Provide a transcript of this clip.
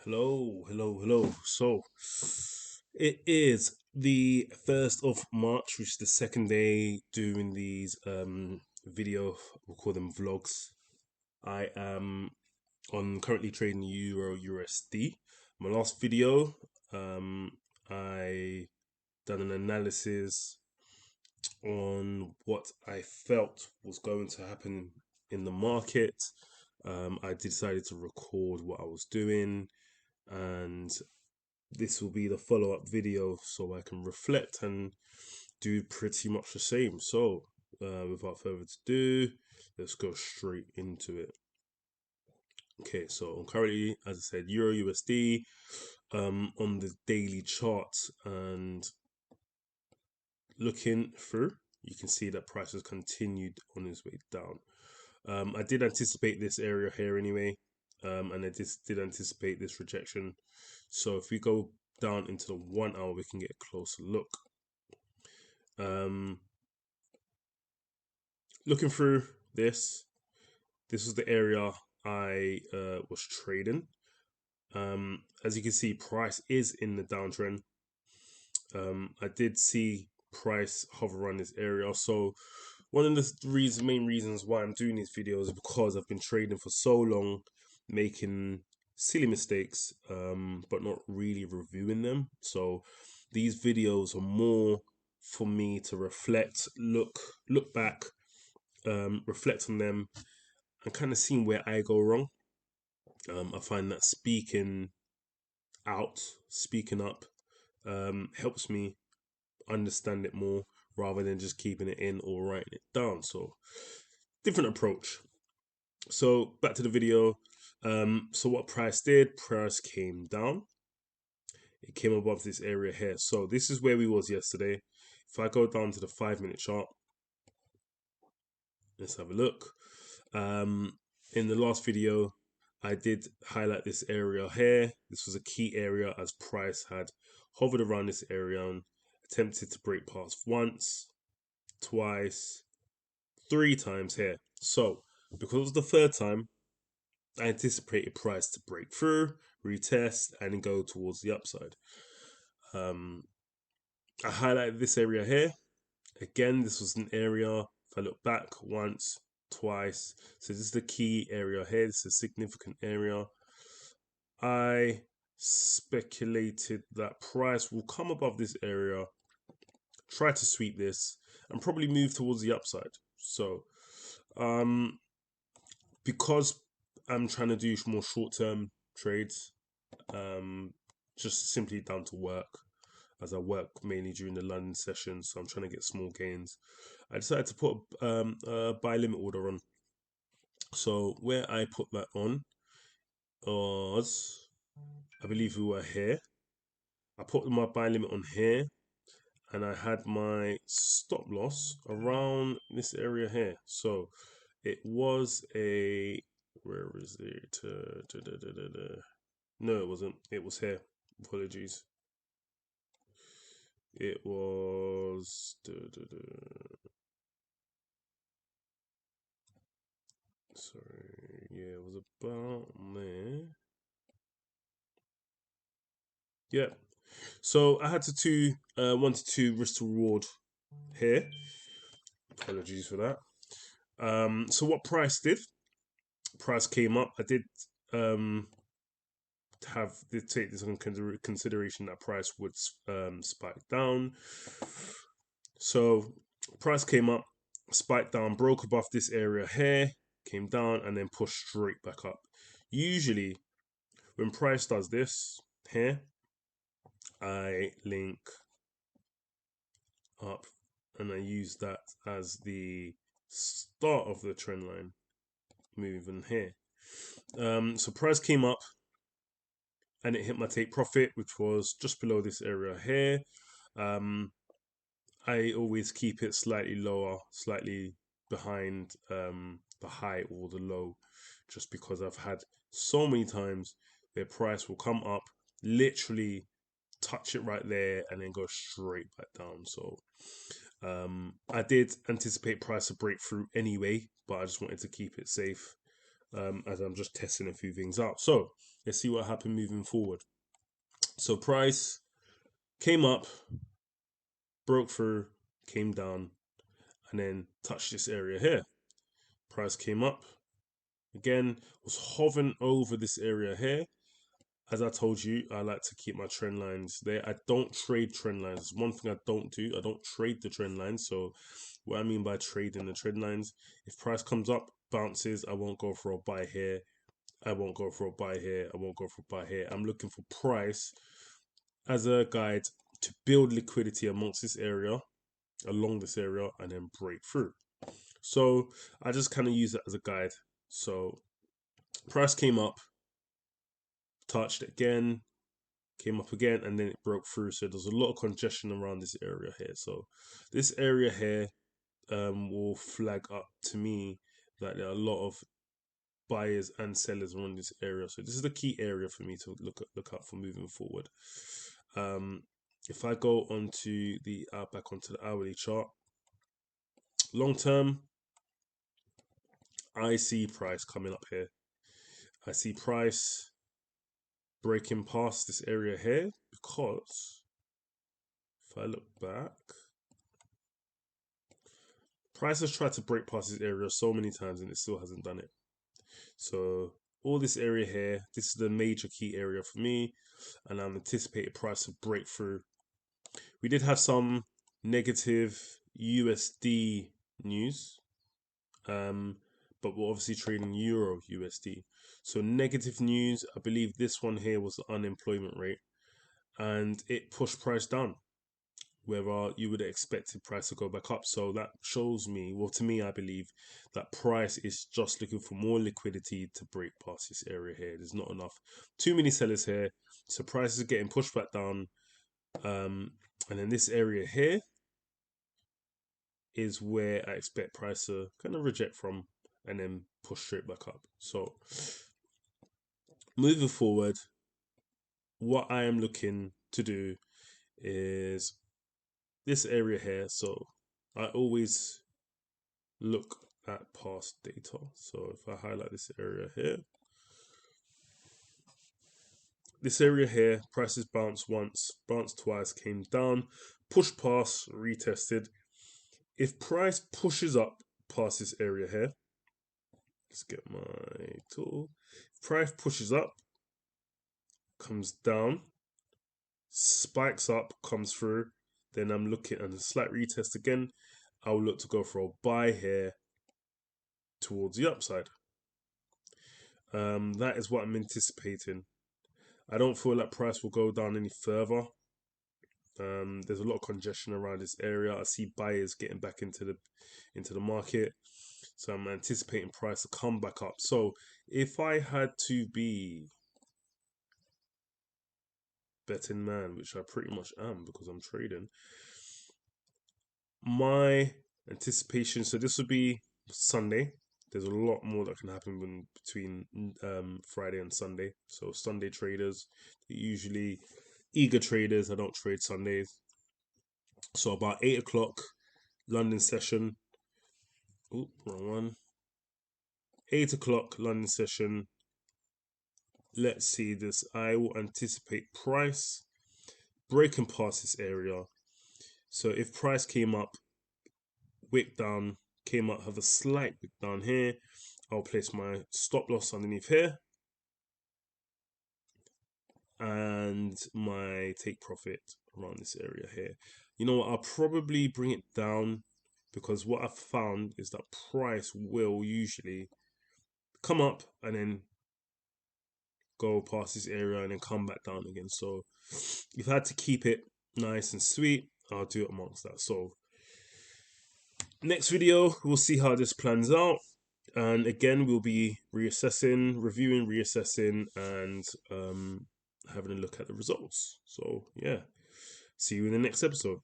Hello. So it is the 1st of March, which is the second day doing these video, we'll call them vlogs. I am on currently trading EURUSD. My last video, I done an analysis on what I felt was going to happen in the market. I decided to record what I was doing, and this will be the follow-up video so I can reflect and do pretty much the same. So without further ado, let's go straight into it. Okay, so I'm currently, as I said, Euro USD on the daily chart, and looking through, you can see that price has continued on its way down. I did anticipate this area here anyway, and I did anticipate this rejection. So if we go down into the 1 hour, we can get a closer look. Looking through this was the area I was trading. As you can see, price is in the downtrend. I did see price hover around this area. So one of the main reasons why I'm doing these videos is because I've been trading for so long, making silly mistakes, but not really reviewing them. So these videos are more for me to reflect, look back, reflect on them, and kind of seeing where I go wrong. I find that speaking up, helps me understand it more rather than just keeping it in or writing it down. So different approach. So back to the video. So what price did? Price came down. It came above this area here. So this is where we was yesterday. If I go down to the 5-minute chart, let's have a look. In the last video, I did highlight this area here. This was a key area as price had hovered around this area and attempted to break past once, twice, 3 times here. So because it was the third time, I anticipated price to break through, retest, and go towards the upside. I highlighted this area here. Again, this was an area, if I look back once, twice, so this is the key area here. This is a significant area. I speculated that price will come above this area, try to sweep this, and probably move towards the upside. So because I'm trying to do more short-term trades, just simply down to work, as I work mainly during the London session, so I'm trying to get small gains. I decided to put a buy limit order on. So where I put that on was, I believe we were here. I put my buy limit on here, and I had my stop loss around this area here. So it was a, where is it? No, it wasn't. It was here. Apologies. It was sorry, yeah, it was about there. Yeah. So I had to 1 to 2 risk to reward here. Apologies for that. So what price did? Price came up. I did take this into consideration that price would spike down. So price came up, spiked down, broke above this area here, came down, and then pushed straight back up. Usually, when price does this here, I link up and I use that as the start of the trend line moving here. So price came up and it hit my take profit, which was just below this area here. I always keep it slightly lower, slightly behind the high or the low, just because I've had so many times where price will come up, literally touch it right there, and then go straight back down. So I did anticipate price to break through anyway, but I just wanted to keep it safe, as I'm just testing a few things out. So let's see what happened moving forward. So price came up, broke through, came down, and then touched this area here. Price came up again, was hovering over this area here. As I told you, I like to keep my trend lines there. I don't trade trend lines. It's one thing I don't do. I don't trade the trend lines. So what I mean by trading the trend lines, if price comes up, bounces, I won't go for a buy here. I won't go for a buy here. I won't go for a buy here. I'm looking for price as a guide to build liquidity amongst this area, along this area, and then break through. So I just kind of use it as a guide. So price came up, touched again, came up again, and then it broke through. So there's a lot of congestion around this area here. So this area here will flag up to me that there are a lot of buyers and sellers around this area. So this is the key area for me to look out for moving forward. If I go onto back onto the hourly chart, long term, I see price coming up here. I see price breaking past this area here, because if I look back, price has tried to break past this area so many times and it still hasn't done it. So all this area here, this is the major key area for me, and I'm anticipating price to break through. We did have some negative USD news, but we're obviously trading Euro USD. So negative news, I believe this one here was the unemployment rate, and it pushed price down, where you would have expected price to go back up. So that shows me, well, to me, I believe that price is just looking for more liquidity to break past this area here. There's not enough, too many sellers here, so price is getting pushed back down. And then this area here is where I expect price to kind of reject from and then push straight back up. So moving forward, what I am looking to do is this area here. So I always look at past data. So if I highlight this area here, this area here, prices bounced once, bounced twice, came down, pushed past, retested. If price pushes up past this area here, let's get my tool. If price pushes up, comes down, spikes up, comes through, then I'm looking at a slight retest again. I'll look to go for a buy here towards the upside. That is what I'm anticipating. I don't feel like price will go down any further. There's a lot of congestion around this area. I see buyers getting back into the market, so I'm anticipating price to come back up. So if I had to be betting man, which I pretty much am because I'm trading, my anticipation, so this would be Sunday. There's a lot more that can happen between Friday and Sunday. So Sunday traders, usually eager traders. I don't trade Sundays. So about 8 o'clock London session. Oh, wrong one. 8 o'clock London session. Let's see this. I will anticipate price breaking past this area. So if price came up, wick down, came up, have a slight wick down here, I'll place my stop loss underneath here and my take profit around this area here. You know what, I'll probably bring it down, because what I've found is that price will usually come up and then go past this area and then come back down again. So if I had to keep it nice and sweet, I'll do it amongst that. So next video, we'll see how this plans out. And again, we'll be reviewing, reassessing, and having a look at the results. So yeah, see you in the next episode.